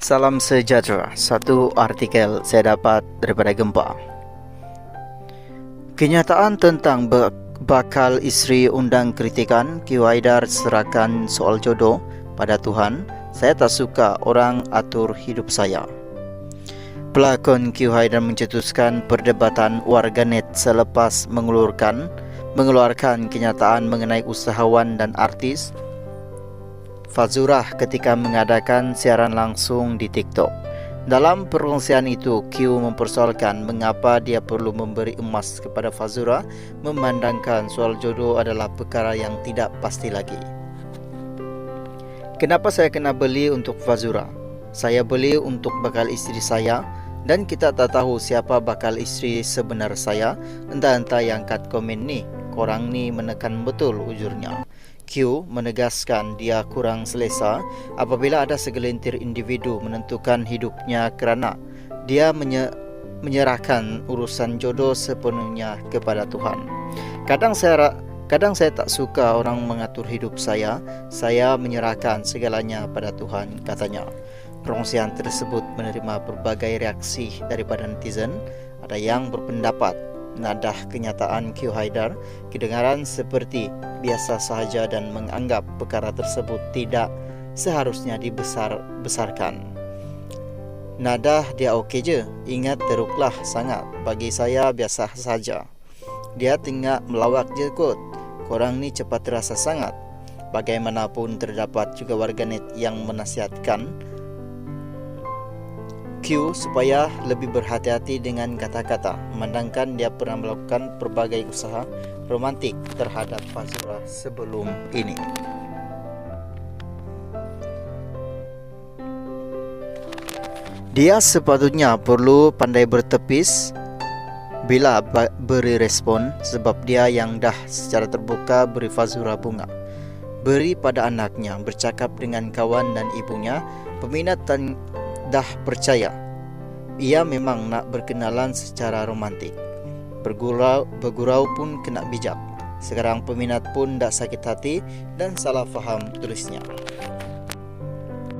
Salam sejahtera. Satu artikel saya dapat daripada Gempa. Kenyataan tentang bakal isteri undang kritikan Q Haidar serahkan soal jodoh pada Tuhan. Saya tak suka orang atur hidup saya. Pelakon Q Haidar mencetuskan perdebatan warganet selepas mengeluarkan kenyataan mengenai usahawan dan artis Fazura ketika mengadakan siaran langsung di TikTok. Dalam perkongsian itu, Q mempersoalkan mengapa dia perlu memberi emas kepada Fazura, memandangkan soal jodoh adalah perkara yang tidak pasti lagi. Kenapa saya kena beli untuk Fazura? Saya beli untuk bakal isteri saya, dan kita tak tahu siapa bakal isteri sebenar saya. Entah-entah yang kat komen ni, korang ni menekan betul, ujurnya. Q menegaskan dia kurang selesa apabila ada segelintir individu menentukan hidupnya kerana dia menyerahkan urusan jodoh sepenuhnya kepada Tuhan. Kadang saya tak suka orang mengatur hidup saya menyerahkan segalanya pada Tuhan, katanya. Perkongsian tersebut menerima berbagai reaksi daripada netizen. Ada yang berpendapat nadah kenyataan Q Haidar kedengaran seperti biasa sahaja dan menganggap perkara tersebut tidak seharusnya dibesarkan. Nadah dia okey je, ingat teruklah sangat. Bagi saya biasa saja. Dia tengah melawak je kot. Korang ni cepat terasa sangat. Bagaimanapun terdapat juga warganet yang menasihatkan Q supaya lebih berhati-hati dengan kata-kata, memandangkan dia pernah melakukan berbagai usaha romantik terhadap Fazura sebelum ini. Dia sepatutnya perlu pandai bertepis bila beri respon, sebab dia yang dah secara terbuka beri Fazura bunga, beri pada anaknya, bercakap dengan kawan dan ibunya. Peminat dah percaya ia memang nak berkenalan secara romantik. Bergurau pun kena bijak. Sekarang peminat pun dah sakit hati dan salah faham, tulisnya.